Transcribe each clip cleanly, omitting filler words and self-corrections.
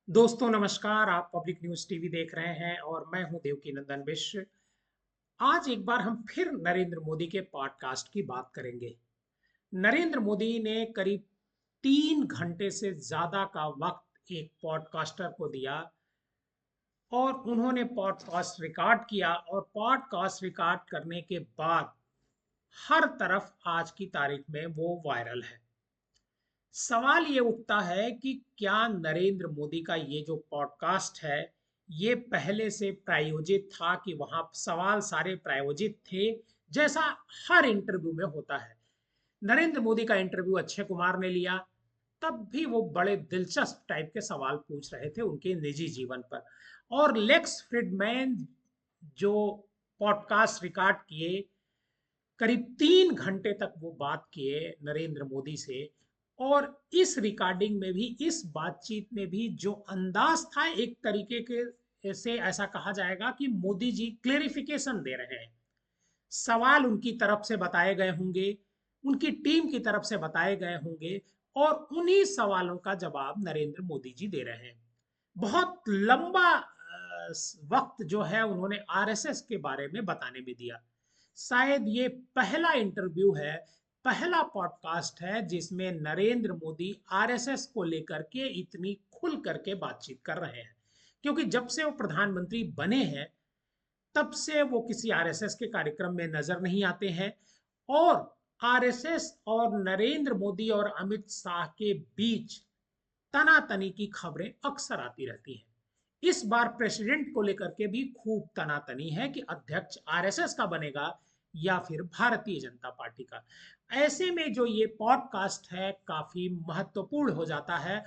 दोस्तों नमस्कार। आप पब्लिक न्यूज़ टीवी देख रहे हैं और मैं हूं देवकी नंदन मिश्र। आज एक बार हम फिर नरेंद्र मोदी के पॉडकास्ट की बात करेंगे। नरेंद्र मोदी ने करीब 3 घंटे से ज्यादा का वक्त एक पॉडकास्टर को दिया और उन्होंने पॉडकास्ट रिकॉर्ड किया और पॉडकास्ट रिकॉर्ड करने के बाद हर तरफ आज की तारीख में वो वायरल है। सवाल ये उठता है कि क्या नरेंद्र मोदी का ये जो पॉडकास्ट है ये पहले से प्रायोजित था कि वहां सवाल सारे प्रायोजित थे, जैसा हर इंटरव्यू में होता है। नरेंद्र मोदी का इंटरव्यू अक्षय कुमार ने लिया, तब भी वो बड़े दिलचस्प टाइप के सवाल पूछ रहे थे उनके निजी जीवन पर। और लेक्स फ्रिडमैन जो पॉडकास्ट रिकॉर्ड किए, करीब 3 घंटे तक वो बात किए नरेंद्र मोदी से। और इस रिकॉर्डिंग में भी, इस बातचीत में भी जो अंदाज था, एक तरीके के से ऐसा कहा जाएगा कि मोदी जी क्लेरिफिकेशन दे रहे हैं। सवाल उनकी तरफ से बताए गए होंगे, उनकी टीम की तरफ से बताए गए होंगे और उन्हीं सवालों का जवाब नरेंद्र मोदी जी दे रहे हैं। बहुत लंबा वक्त जो है उन्होंने आरएसएस के बारे में बताने में दिया। शायद ये पहला इंटरव्यू है, पहला पॉडकास्ट है जिसमें नरेंद्र मोदी आरएसएस को लेकर के इतनी खुल करके बातचीत कर रहे हैं। क्योंकि जब से वो प्रधानमंत्री बने हैं तब से वो किसी आरएसएस के कार्यक्रम में नजर नहीं आते हैं। और आरएसएस और नरेंद्र मोदी और अमित शाह के बीच तनातनी की खबरें अक्सर आती रहती हैं। इस बार प्रेसिडेंट को लेकर के भी खूब तनातनी है कि अध्यक्ष आरएसएस का बनेगा या फिर भारतीय जनता पार्टी का। ऐसे में जो ये पॉडकास्ट है काफी महत्वपूर्ण हो जाता है।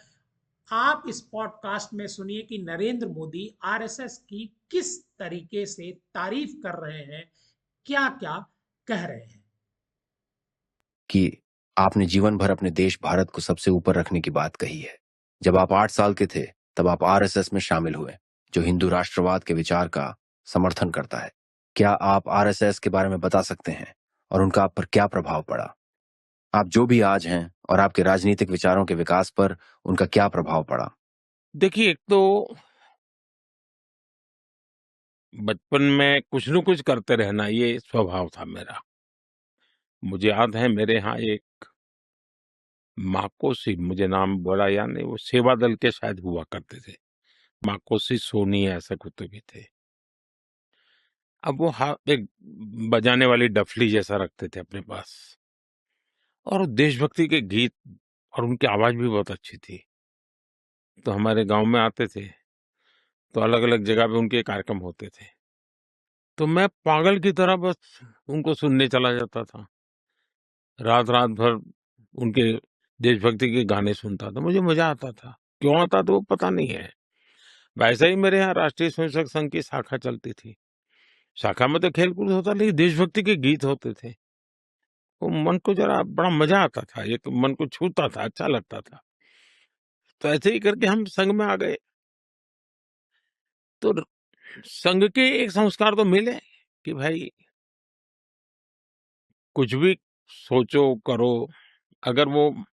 आप इस पॉडकास्ट में सुनिए कि नरेंद्र मोदी आरएसएस की किस तरीके से तारीफ कर रहे हैं, क्या क्या कह रहे हैं। कि आपने जीवन भर अपने देश भारत को सबसे ऊपर रखने की बात कही है। जब आप 8 साल के थे तब आप आरएसएस में शामिल हुए, जो हिंदू राष्ट्रवाद के विचार का समर्थन करता है। क्या आप आरएसएस के बारे में बता सकते हैं और उनका आप पर क्या प्रभाव पड़ा? आप जो भी आज हैं और आपके राजनीतिक विचारों के विकास पर उनका क्या प्रभाव पड़ा? देखिए, एक तो बचपन में कुछ न कुछ करते रहना ये स्वभाव था मेरा। मुझे याद है मेरे यहाँ एक माकोसी, मुझे नाम बोला या नहीं, वो सेवा दल के शायद हुआ करते थे। माकोसी सोनी ऐसे कुत्ते भी थे। अब वो एक बजाने वाली डफली जैसा रखते थे अपने पास और देशभक्ति के गीत और उनकी आवाज भी बहुत अच्छी थी। तो हमारे गांव में आते थे तो अलग-अलग जगह पे उनके कार्यक्रम होते थे। तो मैं पागल की तरह बस उनको सुनने चला जाता था। रात-रात भर उनके देशभक्ति के गाने सुनता था, मुझे मज़ा आता था। क्यों आता था वो पता नहीं है। वैसे ही मेरे यहाँ राष्ट्रीय स्वयंसेवक संघ की शाखा चलती थी। शाखा में तो खेल-कूद होता, लेकिन देशभक्ति के गीत होते थे। वो मन को ज़रा बड़ा मज़ा आता था, एक मन को छूता था, अच्छा लगता था। तो ऐसे ही करके हम संघ में आ गए। तो संघ के एक संस्कार तो मिले कि भाई कुछ भी सोचो, करो। अगर वो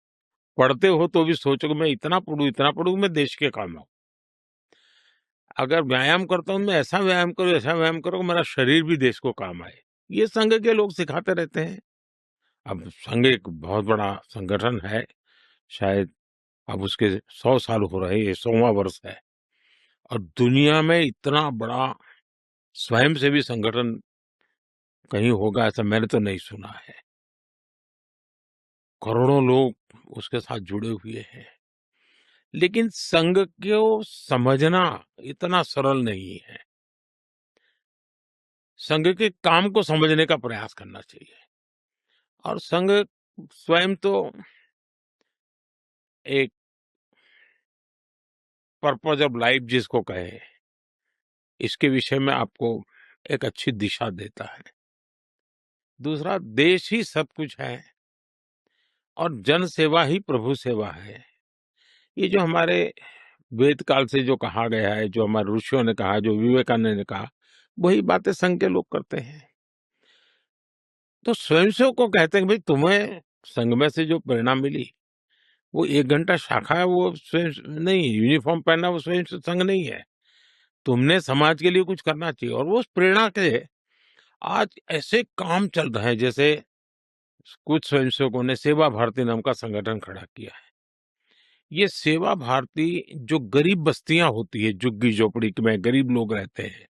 पढ़ते हो तो भी सोचो कि मैं इतना पढूँ मैं देश के काम आऊँ। अगर व्यायाम करता हूँ, मैं ऐसा व्यायाम करो कि मेरा शरीर भी देश को काम आए। ये संघ के लोग सिखाते रहते हैं। अब संघ एक बहुत बड़ा संगठन है, शायद अब उसके 100 साल हो रहे हैं, ये 100वाँ वर्ष है और दुनिया में इतना बड़ा स्वयंसेवी संगठन कहीं होगा ऐसा मैंने तो नहीं सुना है। करोड़ों लोग उसके साथ जुड़े हुए हैं। लेकिन संघ को समझना इतना सरल नहीं है। संघ के काम को समझने का प्रयास करना चाहिए और संघ स्वयं तो एक पर्पज ऑफ लाइफ जिसको कहे, इसके विषय में आपको एक अच्छी दिशा देता है। दूसरा, देश ही सब कुछ है और जन सेवा ही प्रभु सेवा है। ये जो हमारे वेद काल से जो कहा गया है, जो हमारे ऋषियों ने कहा, जो विवेकानंद ने कहा, वही बातें संघ के लोग करते हैं। तो स्वयंसेवक को कहते हैं कि भाई तुम्हें संघ में से जो प्रेरणा मिली वो 1 घंटा शाखा है, वो स्वयं नहीं, यूनिफ़ॉर्म पहनना वो स्वयं संघ नहीं है। तुमने समाज के लिए कुछ करना चाहिए और वो उस प्रेरणा के आज ऐसे काम चल रहे हैं, जैसे कुछ स्वयंसेवकों ने सेवा भारती नाम का संगठन खड़ा किया है। ये सेवा भारती जो गरीब बस्तियां होती है, झुग्गी-झोपड़ी में गरीब लोग रहते हैं,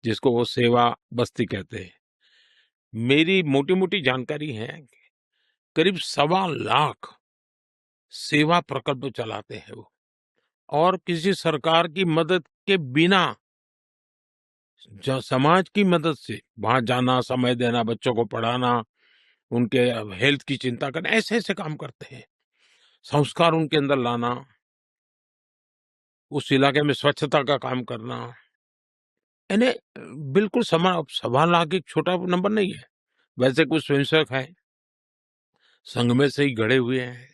जिसको वो सेवा बस्ती कहते हैं। मेरी मोटी-मोटी जानकारी है, करीब 1.25 लाख सेवा प्रकल्प चलाते हैं वो, और किसी सरकार की मदद के बिना समाज की मदद से वहां जाना, समय देना, बच्चों को पढ़ाना, उनके हेल्थ की चिंता करना, ऐसे ऐसे काम करते हैं। संस्कार उनके अंदर लाना, उस इलाके में स्वच्छता का काम करना, यानी बिल्कुल 1.25 लाख एक छोटा नंबर नहीं है। वैसे कुछ स्वयंसेवक हैं, संघ में से ही गढ़े हुए हैं,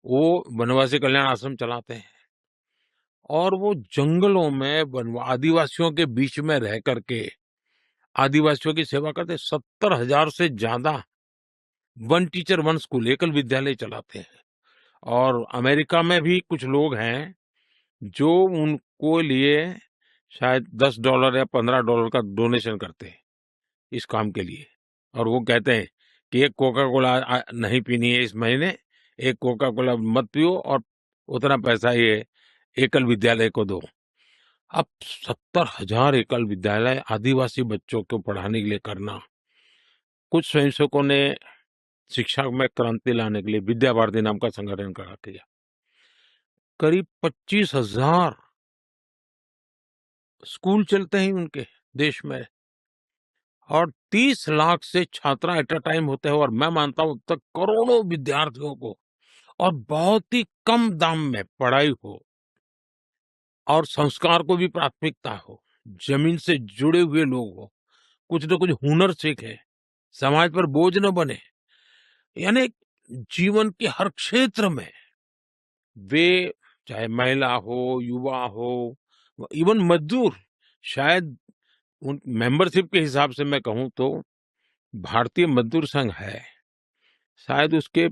वो वनवासी कल्याण आश्रम चलाते हैं और वो जंगलों में आदिवासियों के बीच में रह करके आदिवासियों की सेवा करते। 70,000 से ज्यादा वन टीचर वन स्कूल एकल विद्यालय चलाते हैं। और अमेरिका में भी कुछ लोग हैं जो उनको लिए शायद $10 या $15 का डोनेशन करते हैं इस काम के लिए, और वो कहते हैं कि एक कोका कोला नहीं पीनी है इस महीने, एक कोका कोला मत पियो और उतना पैसा ये एकल विद्यालय को दो। अब 70,000 एकल विद्यालय आदिवासी बच्चों को पढ़ाने के लिए करना। कुछ स्वयंसेवकों ने शिक्षा में क्रांति लाने के लिए विद्या भारती नाम का संगठन खड़ा किया। करीब 25,000 स्कूल चलते हैं उनके देश में, और 30 लाख से छात्रा एट अ टाइम होते हैं, और मैं मानता हूं तक करोड़ों विद्यार्थियों को, और बहुत ही कम दाम में पढ़ाई हो और संस्कार को भी प्राथमिकता हो, जमीन से जुड़े हुए लोग हो, कुछ न कुछ हुनर सीखे, समाज पर बोझ न बने, यानी जीवन के हर क्षेत्र में वे, चाहे महिला हो, युवा हो, इवन मजदूर, शायद उन मेंबरशिप के हिसाब से मैं कहूं तो भारतीय मजदूर संघ है, शायद उसके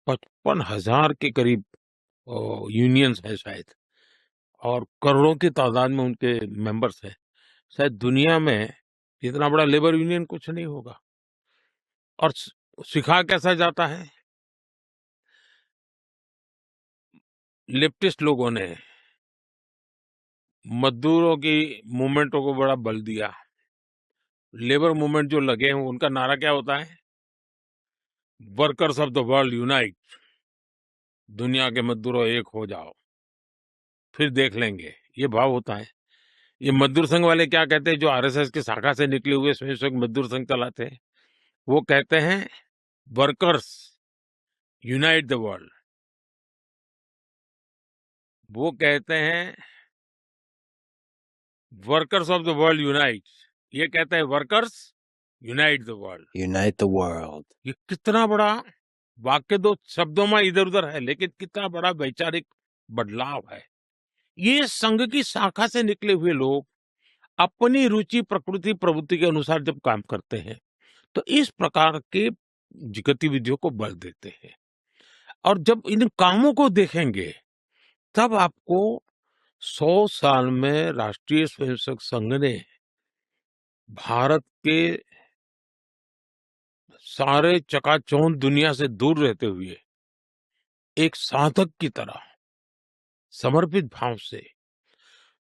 55,000 के करीब यूनियंस है शायद, और करोड़ों की तादाद में उनके मेंबर्स हैं। शायद दुनिया में इतना बड़ा लेबर यूनियन कुछ नहीं होगा। और सिखा कैसा जाता है, लेफ्टिस्ट लोगों ने मजदूरों की मूवमेंटों को बड़ा बल दिया। लेबर मूवमेंट जो लगे हैं उनका नारा क्या होता है, workers of the world unite, दुनिया के मजदूरों एक हो जाओ, फिर देख लेंगे, ये भाव होता है। ये मजदूर संघ वाले क्या कहते हैं, जो आरएसएस की शाखा से निकले हुए स्वयंसेवक मजदूर संघ चलाते हैं, वो कहते हैं वर्कर्स यूनाइट द वर्ल्ड। वो कहते हैं workers of the world unite, ये कहते हैं workers unite the world. Unite the world. ये कितना बड़ा वाक्य, दो शब्दों में इधर उधर है, लेकिन कितना बड़ा वैचारिक बदलाव है। ये संघ की शाखा से निकले हुए लोग अपनी रुचि, प्रकृति, प्रवृत्ति के अनुसार जब काम करते हैं, तो इस प्रकार के गतिविधियों को बल देते हैं। और जब इन कामों को देखेंगे, तब आपको 100 साल में राष्ट्रीय स्वयंसेवक संघ ने भारत के सारे चकाचौंध दुनिया से दूर रहते हुए एक साधक की तरह समर्पित भाव से,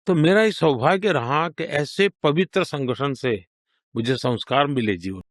तो मेरा ये सौभाग्य रहा कि ऐसे पवित्र संगठन से मुझे संस्कार मिले जीवन।